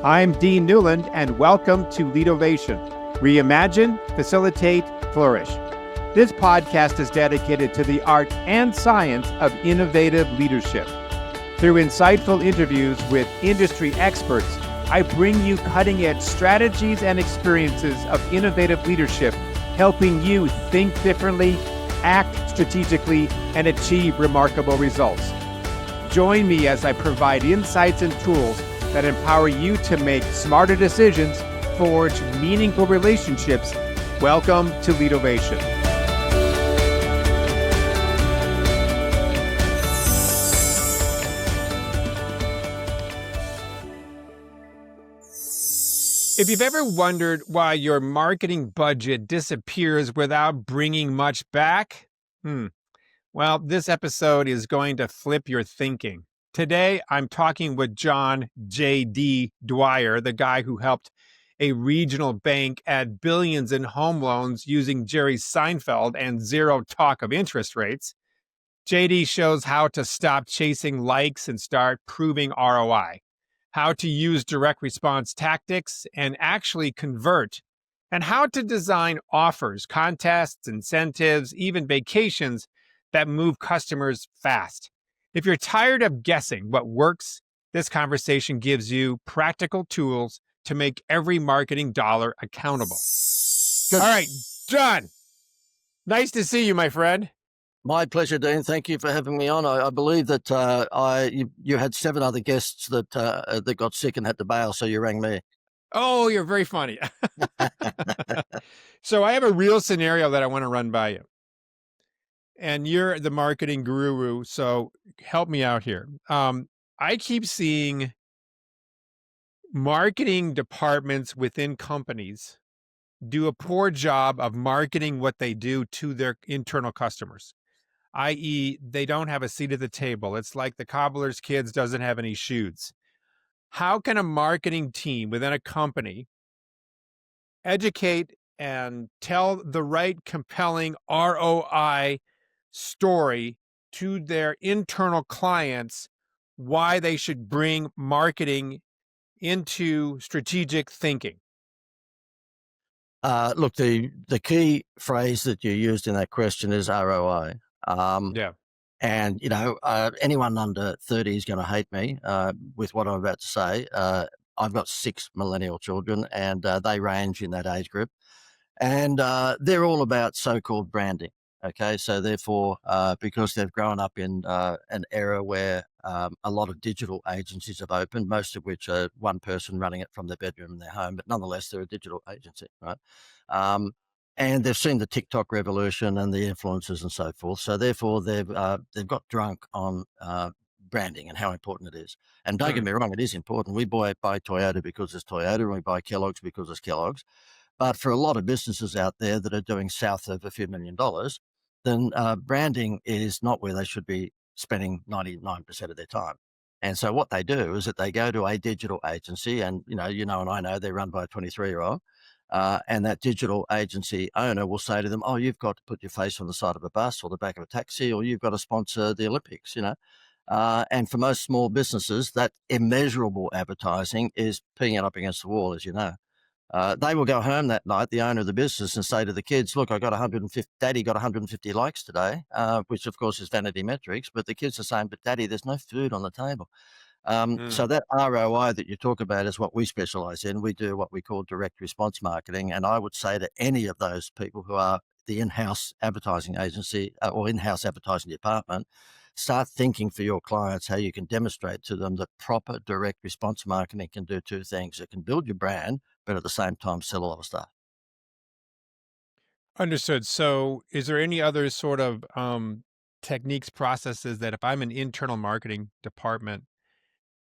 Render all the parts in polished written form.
I'm Dean Newland, and welcome to Leadovation. Reimagine, facilitate, flourish. This podcast is dedicated to the art and science of innovative leadership. Through insightful interviews with industry experts, I bring you cutting-edge strategies and experiences of innovative leadership, helping you think differently, act strategically, and achieve remarkable results. Join me as I provide insights and tools that empower you to make smarter decisions, forge meaningful relationships. Welcome to Leadovation. If you've ever wondered why your marketing budget disappears without bringing much back, well, this episode is going to flip your thinking. Today, I'm talking with John J.D. Dwyer, the guy who helped a regional bank add billions in home loans using Jerry Seinfeld and zero talk of interest rates. JD shows how to stop chasing likes and start proving ROI, how to use direct response tactics and actually convert, and how to design offers, contests, incentives, even vacations that move customers fast. If you're tired of guessing what works, this conversation gives you practical tools to make every marketing dollar accountable. All right, John, nice to see you, my friend. My pleasure, Dean. Thank you for having me on. I believe that you had 7 other guests that got sick and had to bail, so you rang me. Oh, you're very funny. So I have a real scenario that I want to run by you. And you're the marketing guru, so help me out here. I keep seeing marketing departments within companies do a poor job of marketing what they do to their internal customers, i.e., they don't have a seat at the table. It's like the cobbler's kids doesn't have any shoes. How can a marketing team within a company educate and tell the right compelling ROI story to their internal clients why they should bring marketing into strategic thinking? Look, the key phrase that you used in that question is ROI. Yeah. And, anyone under 30 is going to hate me with what I'm about to say. I've got 6 millennial children, and they range in that age group. And they're all about so-called branding. Okay, so therefore, because they've grown up in an era where a lot of digital agencies have opened, most of which are one person running it from their bedroom in their home, but nonetheless, they're a digital agency, right? And they've seen the TikTok revolution and the influencers and so forth. So therefore, they've got drunk on branding and how important it is. And don't get me wrong, it is important. We buy Toyota because it's Toyota, and we buy Kellogg's because it's Kellogg's. But for a lot of businesses out there that are doing south of a few $1 million, then branding is not where they should be spending 99% of their time. And so what they do is that they go to a digital agency, and and I know they're run by a 23-year-old, and that digital agency owner will say to them, "Oh, you've got to put your face on the side of a bus or the back of a taxi, or you've got to sponsor the Olympics." And for most small businesses, that immeasurable advertising is peeing it up against the wall, as you know. They will go home that night, the owner of the business, and say to the kids, "Look, Daddy got 150 likes today," which of course is vanity metrics, but the kids are saying, "But Daddy, there's no food on the table." So that ROI that you talk about is what we specialize in. We do what we call direct response marketing. And I would say to any of those people who are the in-house advertising agency or in-house advertising department, start thinking for your clients how you can demonstrate to them that proper direct response marketing can do 2 things. It can build your brand, but at the same time sell a lot of stuff. Understood. So is there any other sort of techniques, processes that if I'm an internal marketing department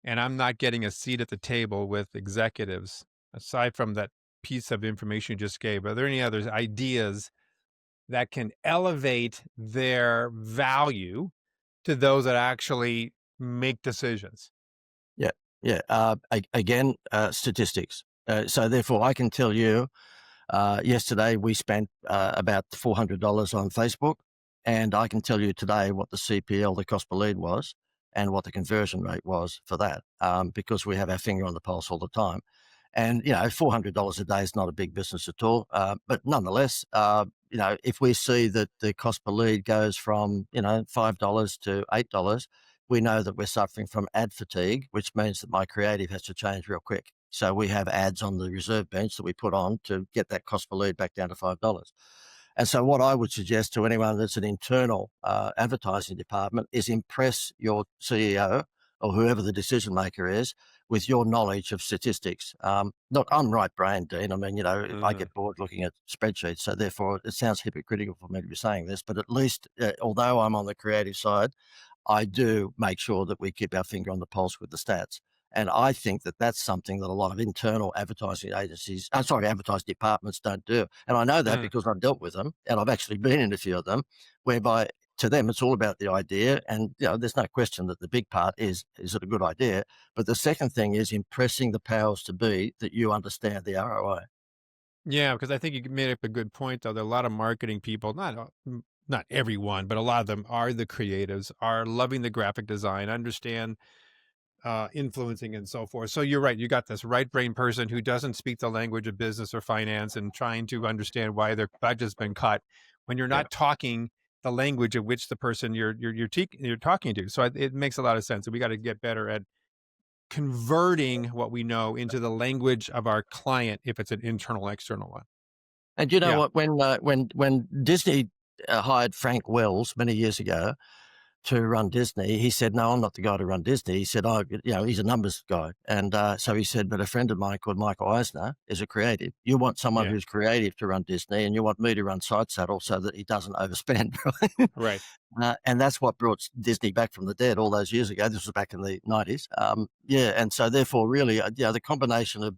and I'm not getting a seat at the table with executives, aside from that piece of information you just gave, are there any other ideas that can elevate their value to those that actually make decisions? Yeah. Again, statistics. So therefore, I can tell you, yesterday we spent about $400 on Facebook, and I can tell you today what the CPL, the cost per lead, was. and what the conversion rate was for that, because we have our finger on the pulse all the time. And, $400 a day is not a big business at all. But nonetheless, if we see that the cost per lead goes from, $5 to $8, we know that we're suffering from ad fatigue, which means that my creative has to change real quick. So we have ads on the reserve bench that we put on to get that cost per lead back down to $5. And so what I would suggest to anyone that's an internal advertising department is impress your CEO or whoever the decision maker is with your knowledge of statistics. Look, I'm right brained, Dean. I mean, I Mhm. get bored looking at spreadsheets. So therefore, it sounds hypocritical for me to be saying this, but at least, although I'm on the creative side, I do make sure that we keep our finger on the pulse with the stats. And I think that that's something that a lot of internal advertising agencies, advertising departments don't do. And I know that Mm. because I've dealt with them and I've actually been in a few of them, whereby to them it's all about the idea. And there's no question that the big part is it a good idea? But the second thing is impressing the powers to be that you understand the ROI. Yeah, because I think you made up a good point, though. There are a lot of marketing people, not everyone, but a lot of them are the creatives, are loving the graphic design, understand influencing and so forth. So you're right. You got this right brain person who doesn't speak the language of business or finance and trying to understand why their budget's been cut when you're Yeah. not talking the language of which the person you're talking to. So it makes a lot of sense. And we got to get better at converting what we know into the language of our client if it's an internal external one. And you know Yeah. what? When Disney hired Frank Wells many years ago, to run Disney, he said, "No, I'm not the guy to run Disney." He said, "Oh, he's a numbers guy." And so he said, "But a friend of mine called Michael Eisner is a creative. You want someone Yeah. who's creative to run Disney, and you want me to run Side Saddle so that he doesn't overspend." Right? Right. And that's what brought Disney back from the dead all those years ago. This was back in the 90s. Yeah, and so therefore, really, the combination of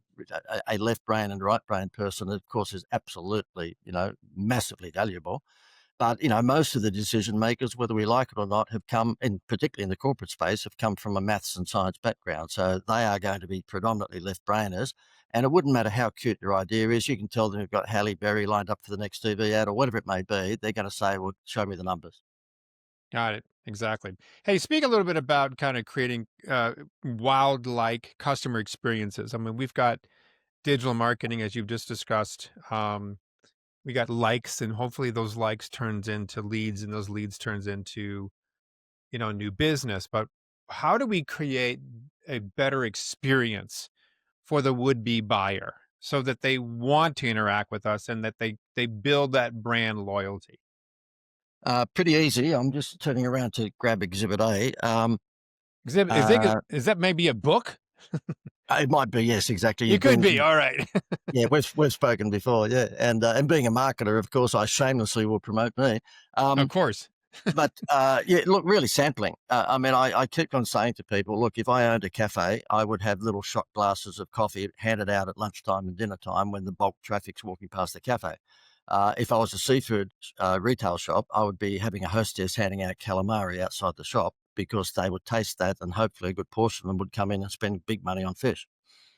a left brain and right brain person, of course, is absolutely, massively valuable. But, most of the decision makers, whether we like it or not, have come, in particularly in the corporate space, have come from a maths and science background. So they are going to be predominantly left brainers. And it wouldn't matter how cute your idea is. You can tell them you've got Halle Berry lined up for the next TV ad or whatever it may be. They're going to say, well, show me the numbers. Got it. Exactly. Hey, speak a little bit about kind of creating wild-like customer experiences. I mean, we've got digital marketing, as you've just discussed. We got likes, and hopefully those likes turns into leads, and those leads turns into new business. But how do we create a better experience for the would-be buyer so that they want to interact with us and that they build that brand loyalty? Pretty easy. I'm just turning around to grab Exhibit A. Is is that maybe a book? It might be, yes, exactly. It could be. All right. Yeah, we've spoken before, yeah, and being a marketer, of course, I shamelessly will promote me. Of Um, course. But, yeah, look, really sampling. I mean, I keep on saying to people, look, if I owned a cafe, I would have little shot glasses of coffee handed out at lunchtime and dinner time when the bulk traffic's walking past the cafe. If I was a seafood retail shop, I would be having a hostess handing out calamari outside the shop because they would taste that and hopefully a good portion of them would come in and spend big money on fish.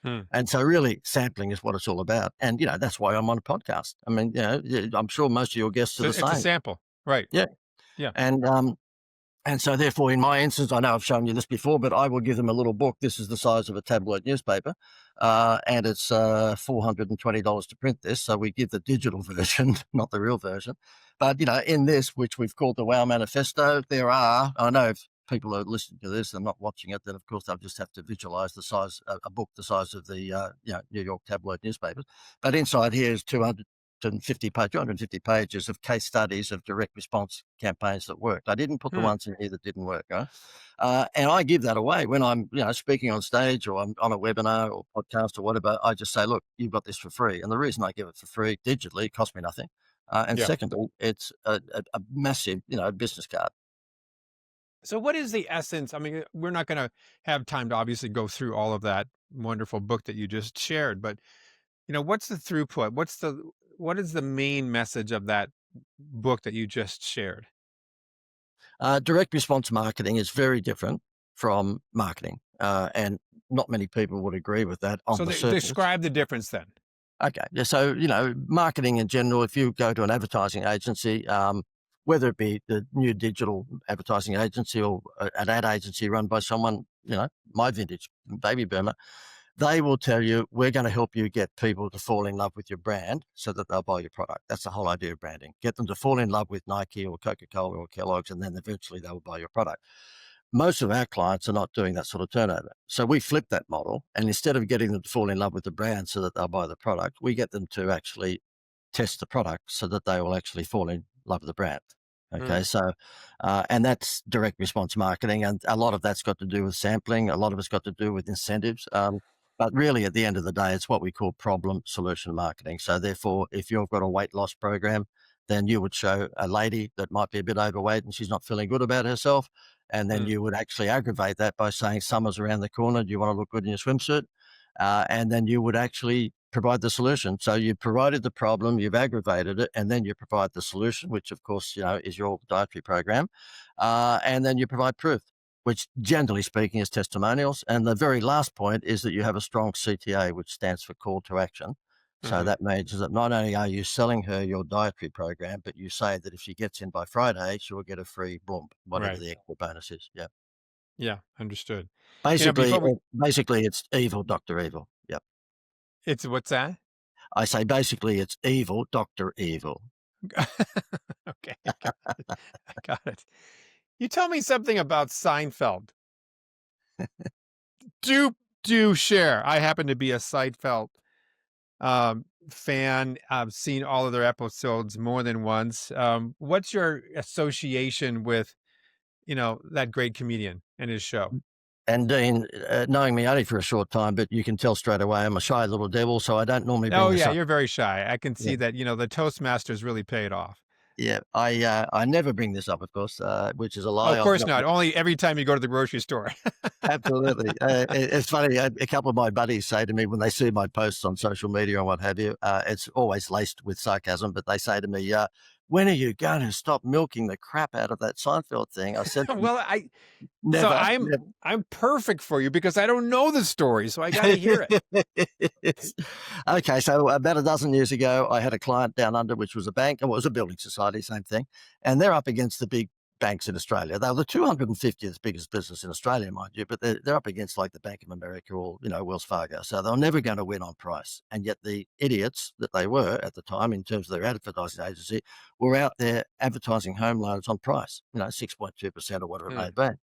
Hmm. And so really sampling is what it's all about. And, that's why I'm on a podcast. I mean, yeah, I'm sure most of your guests are So the it's a same. sample. Right. Yeah. Yeah. And so therefore, in my instance, I know I've shown you this before, but I will give them a little book. This is the size of a tabloid newspaper, and it's $420 to print this. So we give the digital version, not the real version. But in this, which we've called the Wow Manifesto, I know if people are listening to this and not watching it, then of course they'll just have to visualize the size, a book the size of the New York tabloid newspapers. But inside here is 250 pages of case studies of direct response campaigns that worked. I didn't put the Hmm. ones in here that didn't work, right? And I give that away when I'm, speaking on stage or I'm on a webinar or podcast or whatever. I just say, look, you've got this for free. And the reason I give it for free digitally, it costs me nothing. And Yeah. secondly, it's a massive, business card. So what is the essence? I mean, we're not going to have time to obviously go through all of that wonderful book that you just shared, but what's the throughput? What is the main message of that book that you just shared? Direct response marketing is very different from marketing. And not many people would agree with that on So the surface. describe the difference then. Okay. Yeah. So, marketing in general, if you go to an advertising agency, whether it be the new digital advertising agency or an ad agency run by someone, my vintage baby boomer, they will tell you, we're going to help you get people to fall in love with your brand so that they'll buy your product. That's the whole idea of branding. Get them to fall in love with Nike or Coca-Cola or Kellogg's, and then eventually they will buy your product. Most of our clients are not doing that sort of turnover. So we flip that model, and instead of getting them to fall in love with the brand so that they'll buy the product, we get them to actually test the product so that they will actually fall in love with the brand. Okay, Mm, so, and that's direct response marketing, and a lot of that's got to do with sampling. A lot of it's got to do with incentives. But really, at the end of the day, it's what we call problem solution marketing. So therefore, if you've got a weight loss program, then you would show a lady that might be a bit overweight and she's not feeling good about herself. And then mm, you would actually aggravate that by saying, summer's around the corner. Do you want to look good in your swimsuit? And then you would actually provide the solution. So you provided the problem, you've aggravated it, and then you provide the solution, which of course, is your dietary program. And then you provide proof, which generally speaking is testimonials. And the very last point is that you have a strong CTA, which stands for call to action. So mhm. that means that not only are you selling her your dietary program, but you say that if she gets in by Friday, she will get a free bump, whatever Right. the extra bonus is. Yeah. Yeah, understood. Basically, Before we basically it's evil, Dr. Evil. Yeah. it's what's that? I say basically it's evil, Dr. Evil. Okay, I got it. I got it. You tell me something about Seinfeld. Do do share. I happen to be a Seinfeld fan. I've seen all of their episodes more than once. What's your association with, that great comedian and his show? And Dean, knowing me only for a short time, but you can tell straight away I'm a shy little devil, so I don't normally bring Oh this yeah, up. you're very shy. I can Yeah, see that, the Toastmasters really paid off. yeah. I never bring this up, of course, which is a Oh, lie. of I've course not. not. Only every time you go to the grocery store. Absolutely. It's funny. A couple of my buddies say to me when they see my posts on social media and what have you, it's always laced with sarcasm, but they say to me, when are you going to stop milking the crap out of that Seinfeld thing? I said, Well, I so never, I'm never. I'm perfect for you because I don't know the story, so I got to hear it. Okay, so about a dozen years ago, I had a client down under, which was a bank, or it was a building society, same thing, and they're up against the big banks in Australia. They're the 250th biggest business in Australia, mind you, but they're up against like the Bank of America or Wells Fargo. So they're never going to win on price. And yet the idiots that they were at the time, in terms of their advertising agency, were out there advertising home loans on price, 6.2% or whatever it may Mm, be.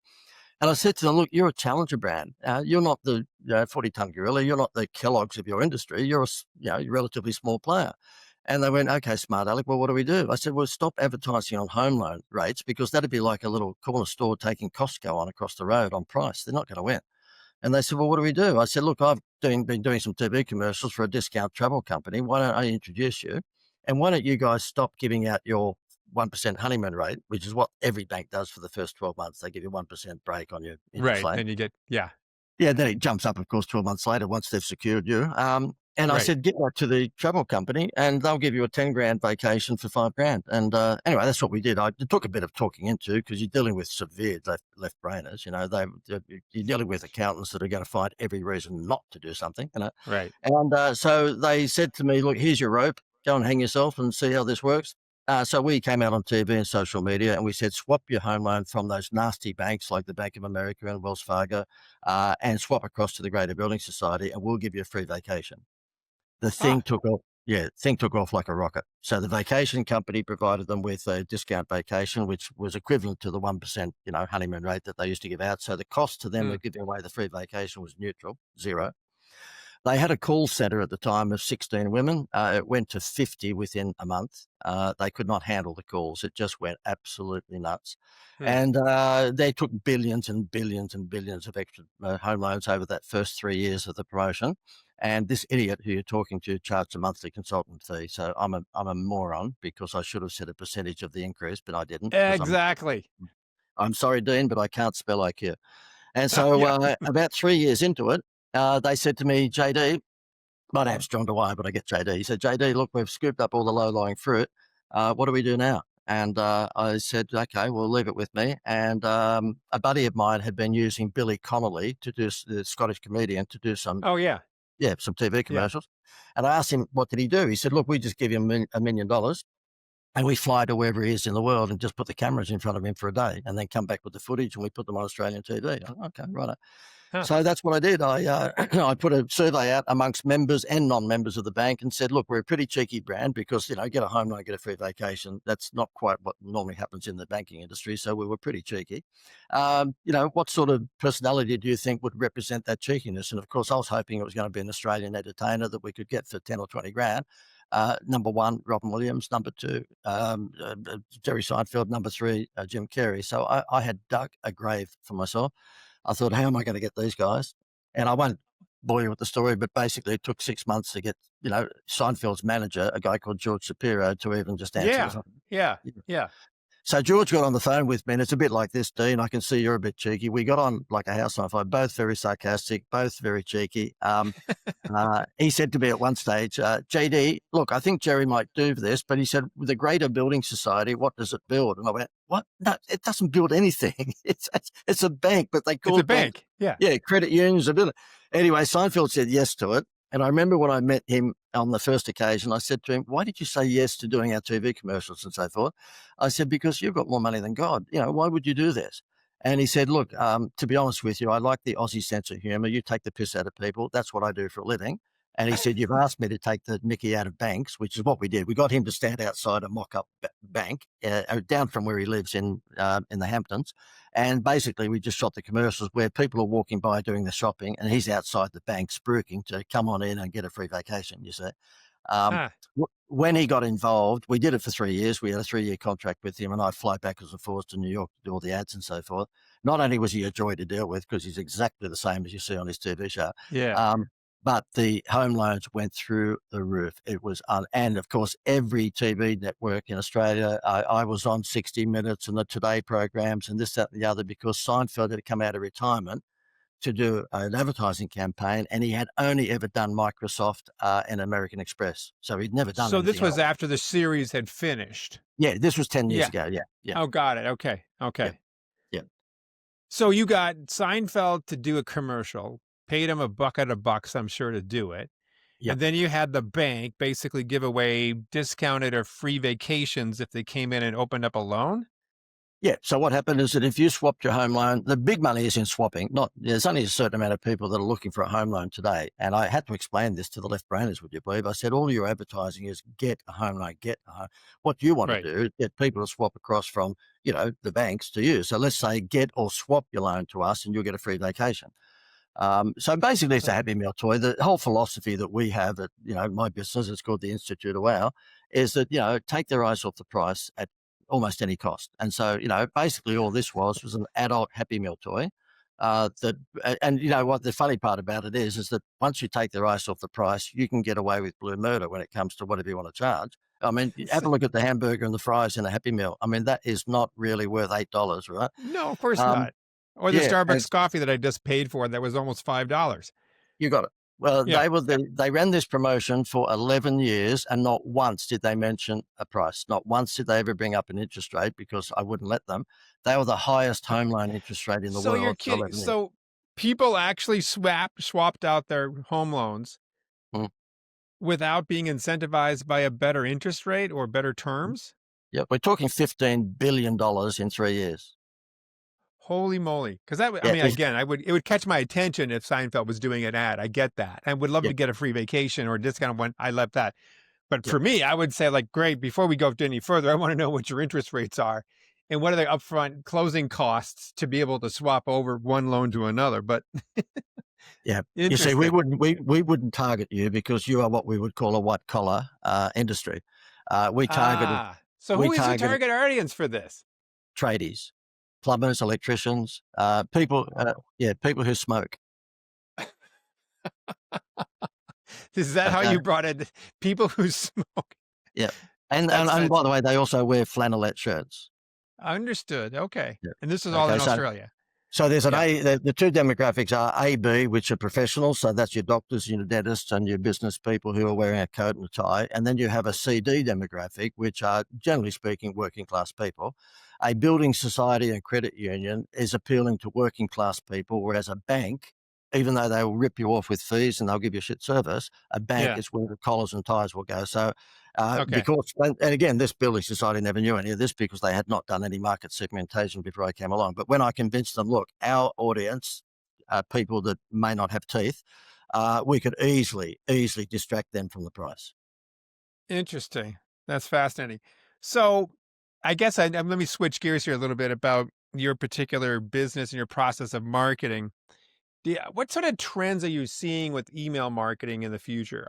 And I said to them, look, you're a challenger brand. You're not the 40-ton gorilla. You're not the Kellogg's of your industry. You're a relatively small player. And they went, okay, smart Alec, well, what do we do? I said, well, stop advertising on home loan rates because that'd be like a little corner store taking Costco on across the road on price. They're not going to win. And they said, well, what do we do? I said, look, I've been doing some TV commercials for a discount travel company. Why don't I introduce you? And why don't you guys stop giving out your 1% honeymoon rate, which is what every bank does for the first 12 months. They give you 1% break on your interest right. rate. Then you get yeah, Yeah, then it jumps up, of course, 12 months later once they've secured you. And I right. said, get that to the travel company and they'll give you a 10 grand vacation for 5 grand. And anyway, that's what we did. It took a bit of talking into because you're dealing with severe left brainers. You're dealing with accountants that are going to find every reason not to do something. Right. And so they said to me, look, here's your rope. Go and hang yourself and see how this works. So we came out on TV and social media and we said, swap your home loan from those nasty banks like the Bank of America and Wells Fargo and swap across to the Greater Building Society and we'll give you a free vacation. The thing Ah, took off. Yeah, thing took off like a rocket. So the vacation company provided them with a discount vacation, which was equivalent to the 1%, honeymoon rate that they used to give out. So the cost to them mm, of giving away the free vacation was neutral, zero. They had a call center at the time of 16 women. It went to 50 within a month. They could not handle the calls. It just went absolutely nuts. mm. And they took billions and billions and billions of extra home loans over that first 3 years of the promotion. And this idiot who you're talking to charged a monthly consultant fee. So I'm a moron because I should have said a percentage of the increase, but I didn't because Exactly. I'm sorry, Dean, but I can't spell IQ. And so Yeah. about 3 years into it, they said to me, JD, my name's John Dwyer, but I get JD. He said, JD, look, we've scooped up all the low-lying fruit. What do we do now? And I said, okay, well, leave it with me. And a buddy of mine had been using Billy Connolly to do the Scottish comedian to do Oh yeah. some TV Yeah. commercials. And I asked him, what did he do? He said, look, we just give him $1 million and we fly to wherever he is in the world and just put the cameras in front of him for a day and then come back with the footage and we put them on Australian TV. Okay, right. Huh. So that's what I did. I put a survey out amongst members and non-members of the bank and said, look, we're a pretty cheeky brand because, get a home loan, get a free vacation. That's not quite what normally happens in the banking industry. So we were pretty cheeky. What sort of personality do you think would represent that cheekiness? And of course, I was hoping it was going to be an Australian entertainer that we could get for 10 or 20 grand. Number one, Robin Williams. Number two, Jerry Seinfeld. Number three, Jim Carrey. So I had dug a grave for myself. I thought, how am I going to get these guys? And I won't bore you with the story, but basically it took 6 months to get, Seinfeld's manager, a guy called George Shapiro, to even just answer the phone. Yeah. So George got on the phone with me, and it's a bit like this, Dean. I can see you're a bit cheeky. We got on like a house on fire, both very sarcastic, both very cheeky. He said to me at one stage, JD, look, I think Jerry might do this, but he said, with a greater building society, what does it build? And I went, what? No, it doesn't build anything. It's a bank, but they call It's a bank. Yeah. Yeah, credit unions are building. Anyway, Seinfeld said yes to it. And I remember when I met him on the first occasion, I said to him, why did you say yes to doing our TV commercials and so forth? I said, because you've got more money than God. Why would you do this? And he said, look, to be honest with you, I like the Aussie sense of humour. You take the piss out of people. That's what I do for a living. And he said, you've asked me to take the mickey out of banks, which is what we did. We got him to stand outside a mock-up bank down from where he lives in the Hamptons. And basically, we just shot the commercials where people are walking by doing the shopping and he's outside the bank spruiking to come on in and get a free vacation, you see. When he got involved, we did it for 3 years. We had a 3-year contract with him and I'd fly backwards and forwards to New York to do all the ads and so forth. Not only was he a joy to deal with because he's exactly the same as you see on his TV show. Yeah. But the home loans went through the roof. It was, and of course, every TV network in Australia, I was on 60 Minutes and the Today programs and this, that, and the other, because Seinfeld had come out of retirement to do an advertising campaign, and he had only ever done Microsoft and American Express. So he'd never done So this was else. after the series had finished. Yeah, this was 10 years ago. Yeah. Oh, got it. Okay. Yeah. So you got Seinfeld to do a commercial, paid him $1 I'm sure, to do it. Yep. And then you had the bank basically give away discounted or free vacations if they came in and opened up a loan. Yeah. So what happened is that if you swapped your home loan, the big money is in swapping. There's only a certain amount of people that are looking for a home loan today. And I had to explain this to the left brainers, would you believe? I said, all your advertising is get a home loan, get a home. What you want to do is get people to swap across from, the banks to you. So let's say get or swap your loan to us and you'll get a free vacation. So basically it's a Happy Meal toy. The whole philosophy that we have at, my business, it's called the Institute of Wow, is that, take their eyes off the price at almost any cost. And so, basically all this was an adult Happy Meal toy. And you know what the funny part about it is that once you take their eyes off the price, you can get away with blue murder when it comes to whatever you want to charge. I mean, have a look at the hamburger and the fries in a Happy Meal. I mean, that is not really worth $8, right? No, of course not. Or the Starbucks coffee that I just paid for that was almost $5. You got it. Well, they ran this promotion for 11 years and not once did they mention a price. Not once did they ever bring up an interest rate because I wouldn't let them. They were the highest home loan interest rate in the world. So you're kidding. So people actually swapped out their home loans without being incentivized by a better interest rate or better terms? Yeah, we're talking $15 billion in 3 years. Holy moly. Because that, again, it would catch my attention if Seinfeld was doing an ad. I get that. I would love to get a free vacation or a discount when I left that. But for me, I would say, like, great, before we go any further, I want to know what your interest rates are and what are the upfront closing costs to be able to swap over one loan to another. But yeah, you see, we wouldn't target you because you are what we would call a white collar industry. We targeted. So who is your target audience for this? Tradies. Plumbers, electricians, people who smoke. Is that how you brought it? People who smoke. Yeah. And by the way, they also wear flannelette shirts. Understood. Okay. Yeah. And this is all in Australia. So there's the two demographics are AB, which are professionals. So that's your doctors, your dentists, and your business people who are wearing a coat and a tie. And then you have a CD demographic, which are, generally speaking, working class people. A building society and credit union is appealing to working class people, whereas a bank even though they will rip you off with fees and they'll give you shit service, a bank Yeah. is where the collars and ties will go. So, Okay. because, and again, this building society never knew any of this because they had not done any market segmentation before I came along. But when I convinced them, look, our audience are people that may not have teeth, we could easily distract them from the price. Interesting. That's fascinating. So, I guess let me switch gears here a little bit about your particular business and your process of marketing. What sort of trends are you seeing with email marketing in the future?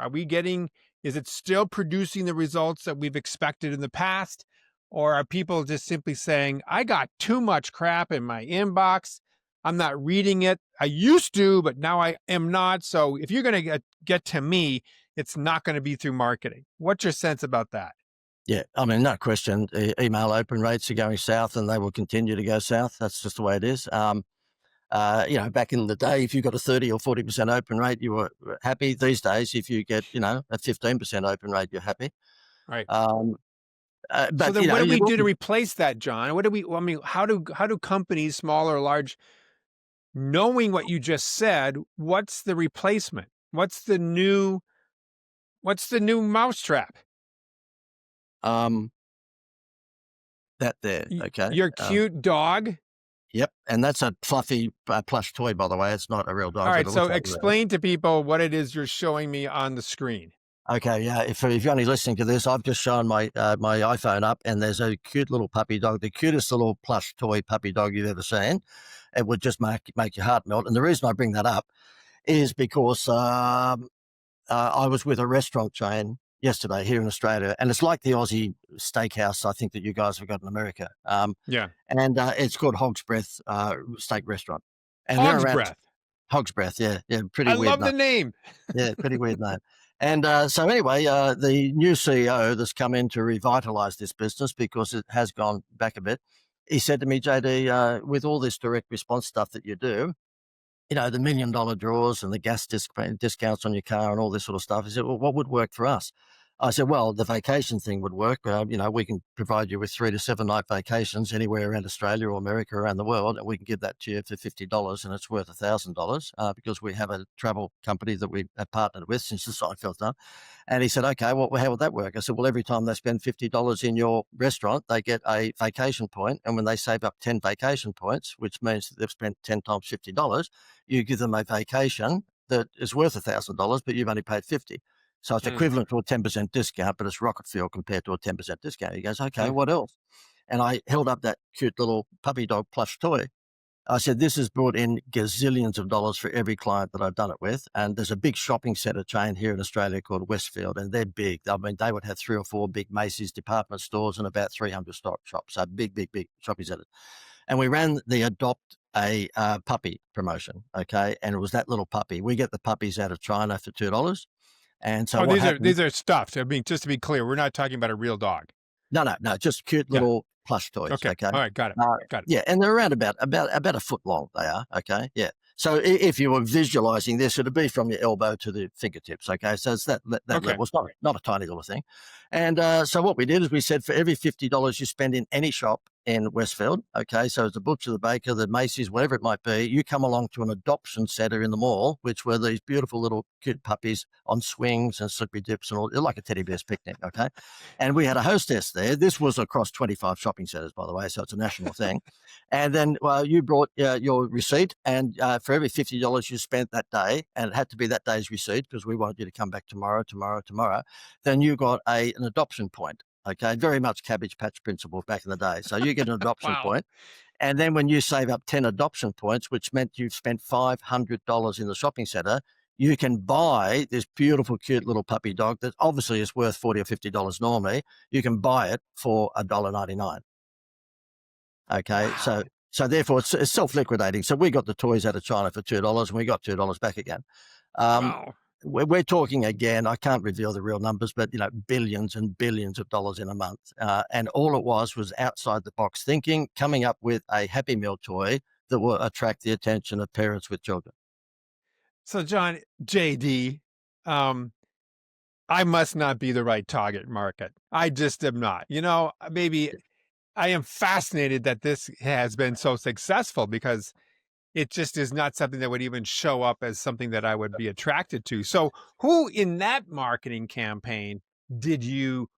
Is it still producing the results that we've expected in the past? Or are people just simply saying, I got too much crap in my inbox. I'm not reading it. I used to, but now I am not. So if you're going to get to me, it's not going to be through marketing. What's your sense about that? Yeah, I mean, no question. Email open rates are going south, and they will continue to go south. That's just the way it is. Back in the day, if you got a 30 or 40% open rate, you were happy. These days, if you get, a 15% open rate, you're happy. Right. Um, So but, then what do we you're do to looking, replace that, John? How do companies, small or large, knowing what you just said, what's the replacement? What's the new mousetrap? um, that there, okay? Your cute dog? Yep, and that's a fluffy plush toy, by the way. It's not a real All dog, but right, it so looks like real. explain to people what it is you're showing me on the screen. Okay, yeah. If you're only listening to this, I've just shown my iPhone up, and there's a cute little puppy dog, the cutest little plush toy puppy dog you've ever seen. It would just make your heart melt. And the reason I bring that up is because I was with a restaurant chain yesterday here in Australia, and it's like the Aussie steakhouse I think that you guys have got in America. Yeah. And it's called Hog's Breath Steak Restaurant, and they're Hog's around. breath. Hog's Breath, yeah, yeah, pretty I weird love name. the name. Yeah, pretty weird name. And so anyway, the new CEO that's come in to revitalise this business because it has gone back a bit. He said to me, JD, with all this direct response stuff that you do, the $1 million draws and the gas discounts on your car and all this sort of stuff. He said, well, what would work for us? I said, well, the vacation thing would work. We can provide you with 3 to 7 night vacations anywhere around Australia or America, around the world, and we can give that to you for $50, and it's worth $1,000 because we have a travel company that we have partnered with since the Seinfeld time. And he said, okay, well, how would that work? I said, well, every time they spend $50 in your restaurant, they get a vacation point. And when they save up 10 vacation points, which means that they've spent 10 times $50, you give them a vacation that is worth $1,000, but you've only paid 50. So it's Mm, equivalent to a 10% discount, but it's rocket fuel compared to a 10% discount. He goes, okay, mm. what else? And I held up that cute little puppy dog plush toy. I said, this has brought in gazillions of dollars for every client that I've done it with. And there's a big shopping centre chain here in Australia called Westfield, and they're big. I mean, they would have 3 or 4 big Macy's department stores and about 300 stock shops. So big, big, big shopping centres. And we ran the Adopt a Puppy promotion, okay? And it was that little puppy. We get the puppies out of China for $2. And so Oh, what these are happened? these are stuffed. I mean, just to be clear, we're not talking about a real dog. No, just cute Yeah. little plush toys, Okay. okay? All right. Got it. Uh, Got it. yeah, and they're around about a foot long, they are, okay? Yeah. So if you were visualizing this, it'd be from your elbow to the fingertips, okay? So it's that Okay. level. It's not a tiny little thing. And so what we did is we said for every $50 you spend in any shop in Westfield, okay, so it's the butcher, the baker, the Macy's, whatever it might be, you come along to an adoption centre in the mall, which were these beautiful little cute puppies on swings and slippery dips and all, like a teddy bear's picnic, okay? And we had a hostess there. This was across 25 shopping centres, by the way, so it's a national thing. And then you brought your receipt, and for every $50 you spent that day, and it had to be that day's receipt because we wanted you to come back tomorrow, then you got an adoption point. Okay, very much Cabbage Patch principle back in the day. So you get an adoption Wow. point, and then when you save up 10 adoption points, which meant you've spent $500 in the shopping centre, you can buy this beautiful, cute little puppy dog that obviously is worth $40 or $50 normally. You can buy it for $1.99. Okay, Wow. so therefore it's self-liquidating. So we got the toys out of China for $2, and we got $2 back again. Um, Wow. we're talking again. I can't reveal the real numbers, but billions and billions of dollars in a month. And all it was outside the box thinking, coming up with a Happy Meal toy that will attract the attention of parents with children. So, John, JD, I must not be the right target market. I just am not. Maybe I am fascinated that this has been so successful because it just is not something that would even show up as something that I would be attracted to. So, who in that marketing campaign did you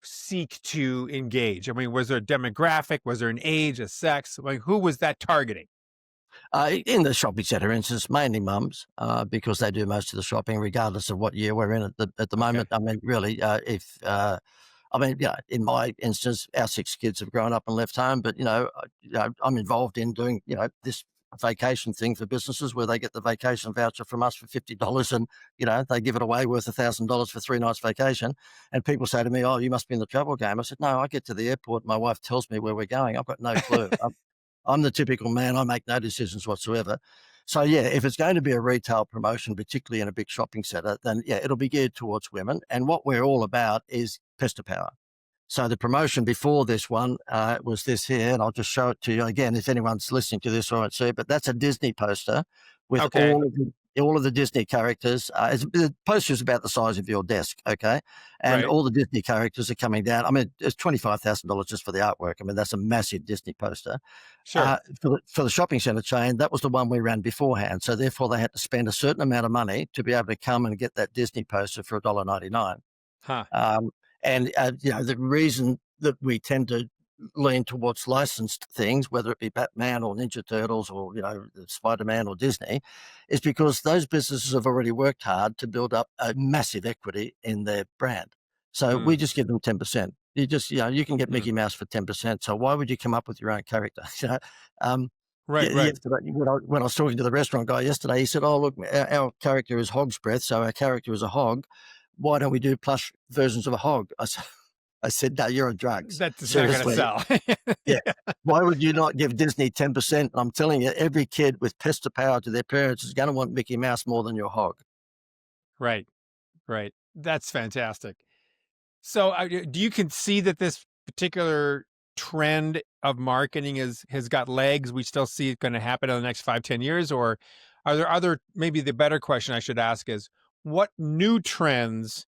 seek to engage? I mean, was there a demographic? Was there an age, a sex? Like, who was that targeting? In the shopping centre instance, mainly mums, because they do most of the shopping, regardless of what year we're in at the Okay. moment. I mean, really, in my instance, our 6 kids have grown up and left home, but I'm involved in doing this vacation thing for businesses where they get the vacation voucher from us for $50, and they give it away worth $1,000 for 3 nights vacation. And people say to me, "Oh, you must be in the travel game." I said, "No, I get to the airport. My wife tells me where we're going. I've got no clue. I'm the typical man. I make no decisions whatsoever." So yeah, if it's going to be a retail promotion, particularly in a big shopping centre, then yeah, it'll be geared towards women. And what we're all about is pester power. So the promotion before this one was this here, and I'll just show it to you again if anyone's listening to this or won't see it. But that's a Disney poster with Okay. all of the Disney characters. The poster is about the size of your desk, okay, and Right. all the Disney characters are coming down. I mean, it's $25,000 just for the artwork. I mean, that's a massive Disney poster. Sure. For the shopping centre chain, that was the one we ran beforehand. So therefore, they had to spend a certain amount of money to be able to come and get that Disney poster for $1.99. Huh. Um, the reason that we tend to lean towards licensed things, whether it be Batman or Ninja Turtles or Spider-Man or Disney, is because those businesses have already worked hard to build up a massive equity in their brand. So we Mm, just give them 10%. You can get mm. Mickey Mouse for 10%. So why would you come up with your own character? Um, Right. Right. Yesterday, when I was talking to the restaurant guy yesterday, he said, "Oh, look, our character is Hog's Breath, so our character is a hog. Why don't we do plush versions of a hog?" I said, "No, you're on drugs. That's not going to Seriously." sell. Yeah. Yeah. Why would you not give Disney 10%? I'm telling you, every kid with pester power to their parents is going to want Mickey Mouse more than your hog. Right. Right. That's fantastic. So, do you can see that this particular trend of marketing has got legs? We still see it going to happen in the next 5, 10 years, or are there other? Maybe the better question I should ask is, what new trends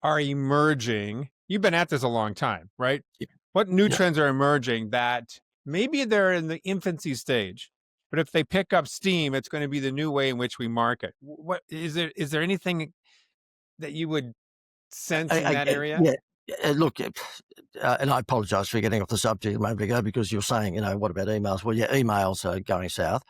are emerging? You've been at this a long time, right? Yeah. What new Yeah. trends are emerging that maybe they're in the infancy stage, but if they pick up steam, it's going to be the new way in which we market. What is there? Is there anything that you would sense in that area? Yeah. Look, and I apologise for getting off the subject a moment ago because you're saying, what about emails? Well, yeah, emails are going south.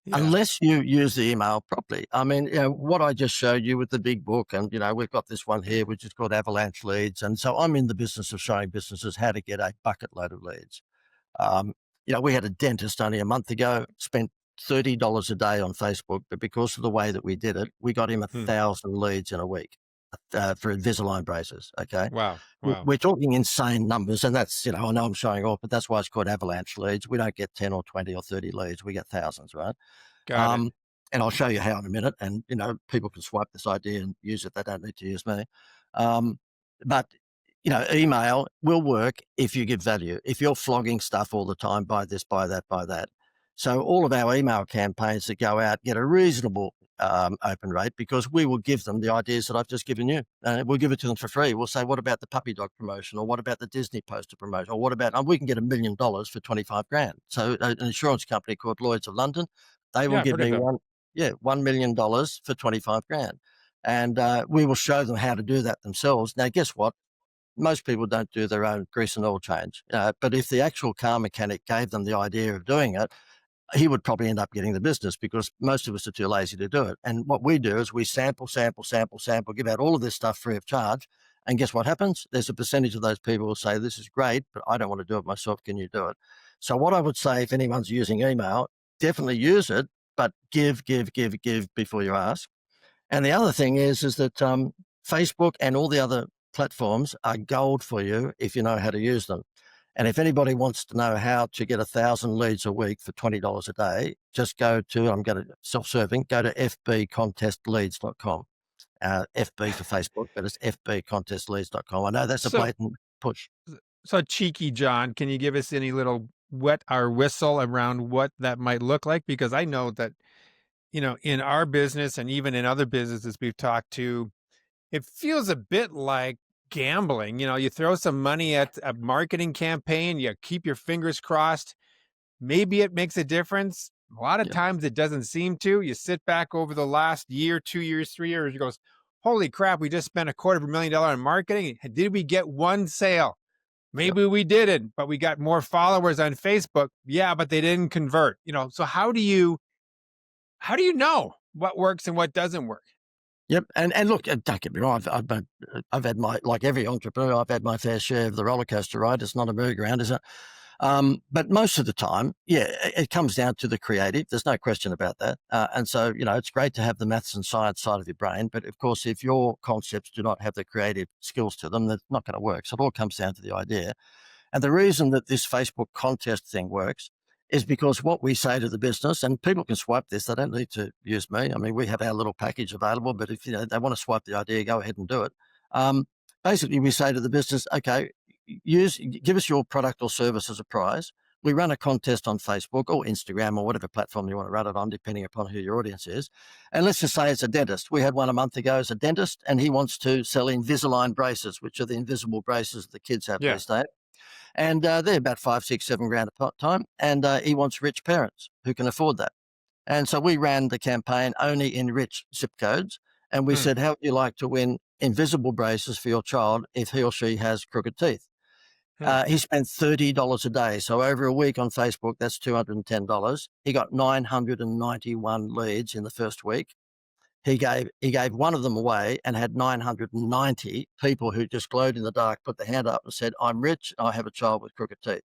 Yeah. Unless you use the email properly. I mean, what I just showed you with the big book, and we've got this one here, which is called Avalanche Leads. And so I'm in the business of showing businesses how to get a bucket load of leads. Um, we had a dentist only a month ago, spent $30 a day on Facebook, but because of the way that we did it, we got him Hmm. 1,000 leads in a week for Invisalign braces. Okay. Wow. Wow. We're talking insane numbers, and that's, I know I'm showing off, but that's why it's called avalanche leads. We don't get 10 or 20 or 30 leads. We get thousands, right? Got it. Um, and I'll show you how in a minute. And people can swipe this idea and use it. They don't need to use me. Um, but email will work if you give value. If you're flogging stuff all the time, buy this, buy that, buy that. So all of our email campaigns that go out get a reasonable open rate because we will give them the ideas that I've just given you. We'll give it to them for free. We'll say, what about the puppy dog promotion, or what about the Disney poster promotion, or what about? And we can get $1 million for 25 grand. So an insurance company called Lloyd's of London, they will Yeah, I've give heard of me them. $1 million for 25 grand, and we will show them how to do that themselves. Now, guess what? Most people don't do their own grease and oil change, but if the actual car mechanic gave them the idea of doing it, he would probably end up getting the business because most of us are too lazy to do it. And what we do is we sample, give out all of this stuff free of charge. And guess what happens? There's a percentage of those people who say, this is great, but I don't want to do it myself. Can you do it? So what I would say, if anyone's using email, definitely use it, but give before you ask. And the other thing is that Facebook and all the other platforms are gold for you if you know how to use them. And if anybody wants to know how to get 1,000 leads a week for $20 a day, just go to, I'm going to self-serving, go to fbcontestleads.com. FB for Facebook, but it's fbcontestleads.com. I know that's a So, blatant push. so cheeky, John, can you give us any little wet our whistle around what that might look like? Because I know that, in our business and even in other businesses we've talked to, it feels a bit like gambling. You throw some money at a marketing campaign, you keep your fingers crossed. Maybe it makes a difference. A lot of Yeah. times it doesn't seem to. You sit back over the last year, 2 years, 3 years, you goes, holy crap, we just spent $250,000 in marketing. Did we get one sale? Yep. Maybe we didn't, but we got more followers on Facebook. Yeah, but they didn't convert. So how do you know what works and what doesn't work? Yep. And look, don't get me wrong. I've had like every entrepreneur, I've had my fair share of the roller coaster ride. It's not a merry-go-round, is it? But most of the time, yeah, it comes down to the creative. There's no question about that. And so, it's great to have the maths and science side of your brain. But of course, if your concepts do not have the creative skills to them, that's not going to work. So it all comes down to the idea. And the reason that this Facebook contest thing works is because what we say to the business, and people can swipe this, they don't need to use me. I mean, we have our little package available, but if they want to swipe the idea, go ahead and do it. Basically, we say to the business, okay, give us your product or service as a prize. We run a contest on Facebook or Instagram or whatever platform you want to run it on, depending upon who your audience is. And let's just say it's a dentist. We had one a month ago as a dentist, and he wants to sell Invisalign braces, which are the invisible braces the kids have Yeah. these days. And they're about 5, 6, 7 grand a time. And he wants rich parents who can afford that. And so we ran the campaign only in rich zip codes. And we said, how would you like to win invisible braces for your child if he or she has crooked teeth? He spent $30 a day. So over a week on Facebook, that's $210. He got 991 leads in the first week. He gave one of them away and had 990 people who just glowed in the dark, put their hand up and said, I'm rich, I have a child with crooked teeth.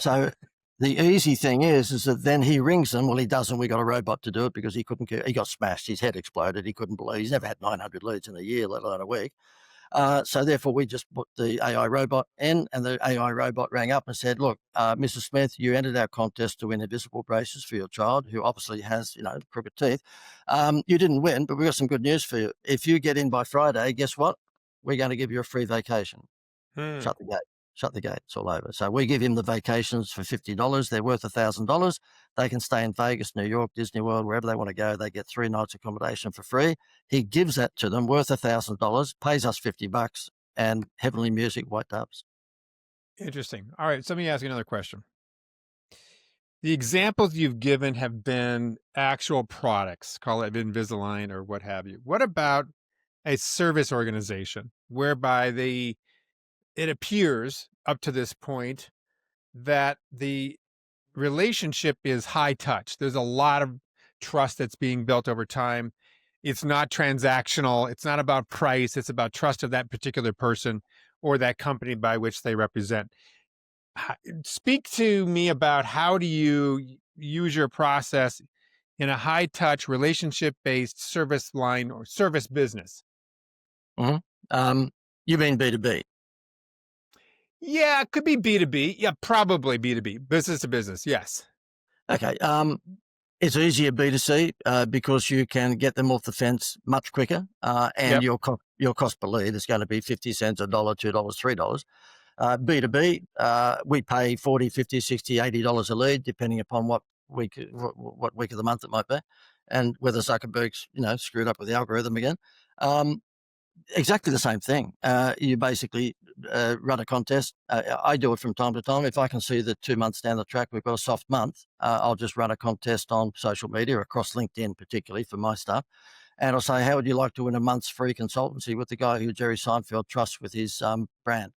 So the easy thing is that then he rings them. Well, he doesn't. We got a robot to do it because he couldn't. He got smashed. His head exploded. He couldn't believe. He's never had 900 leads in a year, let alone a week. So therefore, we just put the AI robot in, and the AI robot rang up and said, look, Mrs. Smith, you entered our contest to win invisible braces for your child who obviously has, crooked teeth. You didn't win, but we've got some good news for you. If you get in by Friday, guess what? We're going to give you a free vacation. Shut the gate. Shut the gate. It's all over. So we give him the vacations for $50. They're worth $1,000. They can stay in Vegas, New York, Disney World, wherever they want to go. They get 3 nights accommodation for free. He gives that to them, worth $1,000, pays us $50, and heavenly music, white doves. Interesting. All right. So let me ask you another question. The examples you've given have been actual products, call it Invisalign or what have you. What about a service organization whereby it appears up to this point that the relationship is high touch? There's a lot of trust that's being built over time. It's not transactional. It's not about price. It's about trust of that particular person or that company by which they represent. Speak to me about how do you use your process in a high touch relationship based service line or service business? You mean B2B? Yeah, it could be B2B. Yeah, probably B2B, business to business. Yes. Okay. It's easier B2C because you can get them off the fence much quicker, and Yep. your cost per lead is going to be 50 cents, $1, $2, $3. B2B, we pay 40, 50, 60, $80 a lead, depending upon what week of the month it might be, and whether Zuckerberg's screwed up with the algorithm again. Exactly the same thing. You basically run a contest. I do it from time to time. If I can see that 2 months down the track we've got a soft month, I'll just run a contest on social media, across LinkedIn particularly for my stuff. And I'll say, how would you like to win a month's free consultancy with the guy who Jerry Seinfeld trusts with his brand?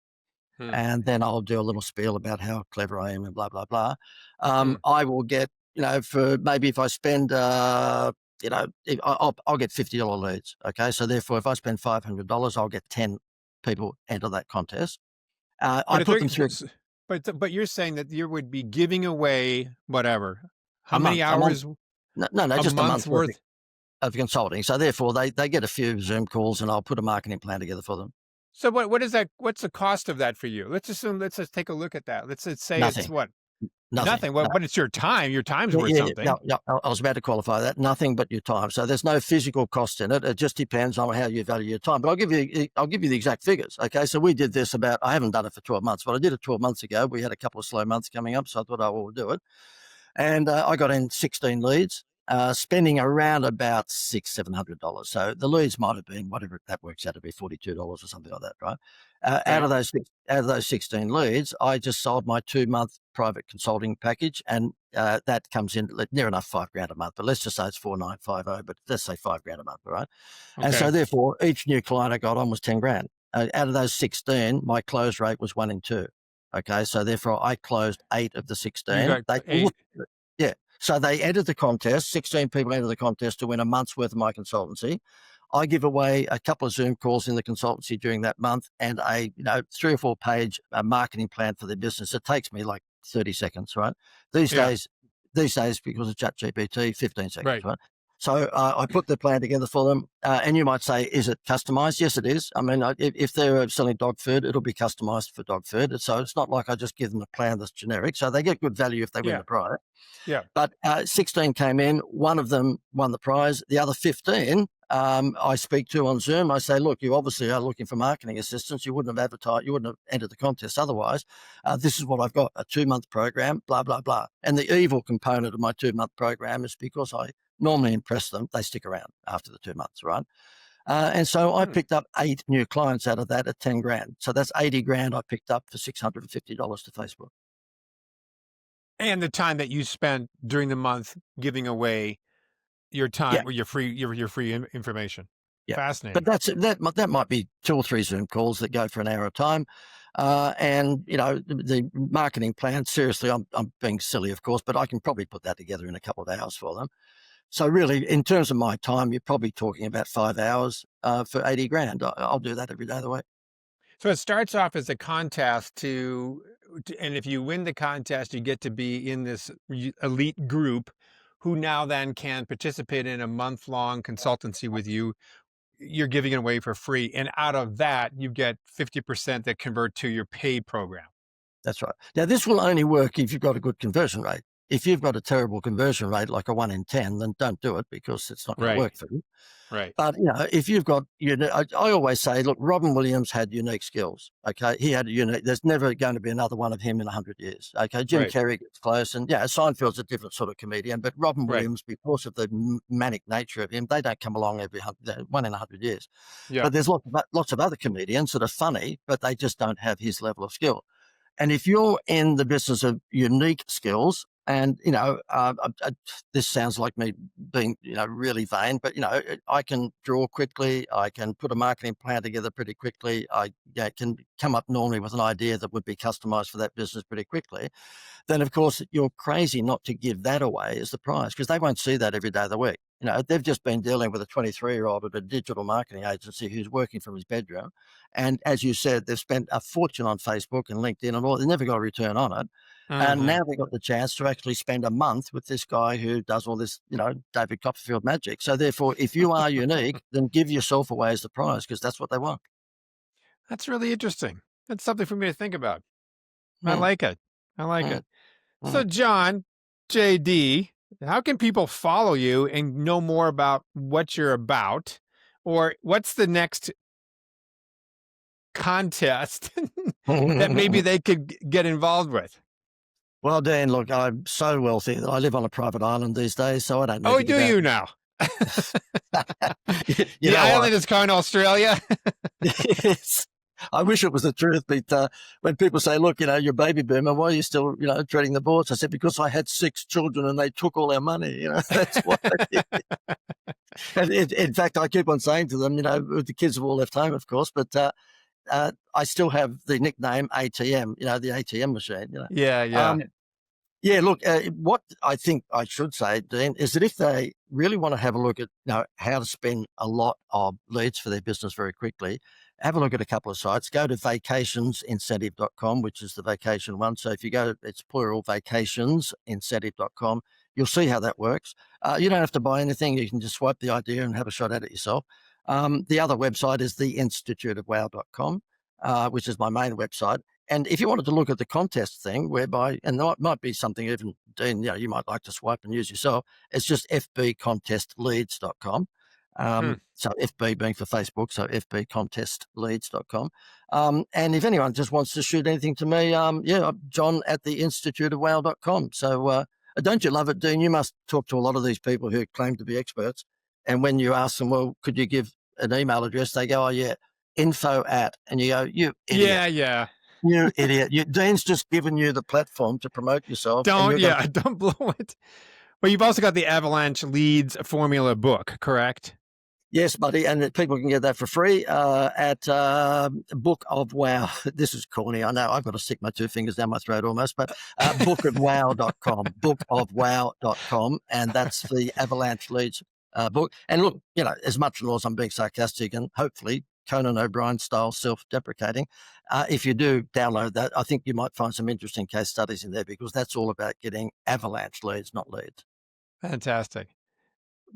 And then I'll do a little spiel about how clever I am and blah, blah, blah. I will get, for maybe if I spend, I'll get $50 leads. Okay. So therefore, if I spend $500, I'll get 10 people enter that contest. I But if put they're, them through but you're saying that you would be giving away whatever, how a many month, hours, no, a just a month's month worth worth? of consulting. So therefore they get a few Zoom calls and I'll put a marketing plan together for them. So what is that? What's the cost of that for you? Let's just take a look at that. Let's just say it's Nothing, what? nothing. Nothing. Well, but it's your time. Your time's Yeah, worth yeah, yeah. something. No, I was about to qualify that. Nothing but your time. So there's no physical cost in it. It just depends on how you value your time. But I'll give you the exact figures. Okay. So we did this I haven't done it for 12 months, but I did it 12 months ago. We had a couple of slow months coming up. So I thought I will do it. And I got in 16 leads. spending around about $600-700. So the leads might have been whatever that works out to be, $42 or something like that, right? Out of those 16 leads, I just sold my 2-month private consulting package, and that comes in near enough $5,000 a month. But let's just say it's 4,950, but let's say $5,000 a month, right? Okay. And so therefore, each new client I got on was $10,000. Out of those 16, my close rate was 1 in 2. Okay, so therefore I closed 8 of the 16. You got 8. Yeah. So they entered the contest. 16 people entered the contest to win a month's worth of my consultancy. I give away a couple of Zoom calls in the consultancy during that month, and a 3 or 4 page marketing plan for their business. It takes me like 30 seconds, right? These days, because of ChatGPT, 15 seconds, right? So I put the plan together for them, and you might say, is it customized? Yes, it is. I mean, if they're selling dog food, it'll be customized for dog food. So it's not like I just give them a plan that's generic. So they get good value if they win the prize. Yeah. But 16 came in. One of them won the prize. The other 15, I speak to on Zoom. I say, look, you obviously are looking for marketing assistance. You wouldn't have advertised. You wouldn't have entered the contest otherwise. This is what I've got, a 2-month program, blah, blah, blah. And the evil component of my 2-month program is because I normally impress them, they stick around after the 2 months, right? And so I picked up 8 new clients out of that at $10,000. So that's $80,000 I picked up for $650 to Facebook. And the time that you spent during the month giving away your time or your free information. Yeah. Fascinating. But that might be 2 or 3 Zoom calls that go for an hour of time. And the marketing plan, seriously, I'm being silly, of course, but I can probably put that together in a couple of hours for them. So really, in terms of my time, you're probably talking about 5 hours for $80,000. I'll do that every day of the week. So it starts off as a contest and if you win the contest, you get to be in this elite group who now then can participate in a month-long consultancy with you. You're giving it away for free. And out of that, you get 50% that convert to your paid program. That's right. Now, this will only work if you've got a good conversion rate. If you've got a terrible conversion rate, like a 1 in 10, then don't do it because it's not going to work for you. Right. But, if you've got, I always say, look, Robin Williams had unique skills. Okay. He had there's never going to be another one of him in 100 years. Okay. Jim Carrey gets close, and Seinfeld's a different sort of comedian, but Robin Williams, because of the manic nature of him, they don't come along every 1 in 100 years. Yeah. But there's lots of other comedians that are funny, but they just don't have his level of skill. And if you're in the business of unique skills, and, this sounds like me being, really vain, but, I can draw quickly. I can put a marketing plan together pretty quickly. I can come up normally with an idea that would be customized for that business pretty quickly. Then, of course, you're crazy not to give that away as the prize, because they won't see that every day of the week. They've just been dealing with a 23-year-old at a digital marketing agency who's working from his bedroom. And as you said, they've spent a fortune on Facebook and LinkedIn and all. They never got a return on it. And now they've got the chance to actually spend a month with this guy who does all this, David Copperfield magic. So therefore, if you are unique, then give yourself away as the prize, because that's what they want. That's really interesting. That's something for me to think about. I like it. So John, JD, how can people follow you and know more about what you're about? Or what's the next contest that maybe they could get involved with? Well, Dan, look, I'm so wealthy that I live on a private island these days, so I don't need to do you now? The island is called Australia? Yes. I wish it was the truth, but when people say, look, you're a baby boomer, why are you still, treading the boards? I said, because I had 6 children and they took all our money, that's why. And in fact, I keep on saying to them, the kids have all left home, of course, but I still have the nickname ATM, the ATM machine. Look, what I think I should say, Dean, is that if they really want to have a look at how to spend a lot of leads for their business very quickly, have a look at a couple of sites. Go to vacationsincentive.com, which is the vacation one. So if you go, it's plural, vacationsincentive.com. You'll see how that works. You don't have to buy anything. You can just swipe the idea and have a shot at it yourself. The other website is theinstituteofwow.com, which is my main website. And if you wanted to look at the contest thing, whereby, and there might be something even, Dean, you might like to swipe and use yourself, it's just fbcontestleads.com. So FB being for Facebook, so fbcontestleads.com. And if anyone just wants to shoot anything to me, John at theinstituteofwow.com. So Don't you love it, Dean? You must talk to a lot of these people who claim to be experts. And when you ask them, well, could you give an email address? They go, oh, yeah, info at. And you go, you idiot. Yeah. You idiot. Dean's just given you the platform to promote yourself. Don't blow it. Well, you've also got the Avalanche Leads Formula book, correct? Yes, buddy, and people can get that for free at Book of Wow. This is corny, I know. I've got to stick my two fingers down my throat almost, but bookofwow.com, bookofwow.com, and that's the Avalanche Leads book. And look, as much as I'm being sarcastic and hopefully Conan O'Brien style self-deprecating, if you do download that, I think you might find some interesting case studies in there because that's all about getting avalanche leads, not leads. Fantastic.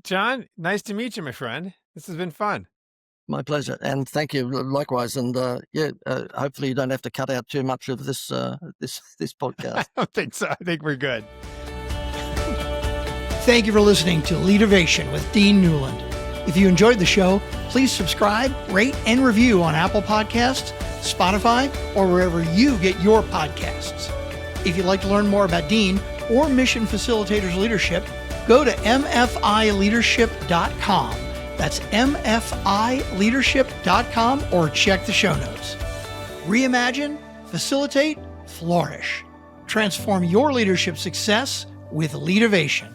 John, nice to meet you, my friend. This has been fun. My pleasure. And thank you likewise. And hopefully you don't have to cut out too much of this podcast. I don't think so. I think we're good. Thank you for listening to Leadervation with Dean Newlund. If you enjoyed the show, please subscribe, rate, and review on Apple Podcasts, Spotify, or wherever you get your podcasts. If you'd like to learn more about Dean or Mission Facilitators Leadership, go to mfileadership.com. That's mfileadership.com, or check the show notes. Reimagine, facilitate, flourish. Transform your leadership success with Leadervation.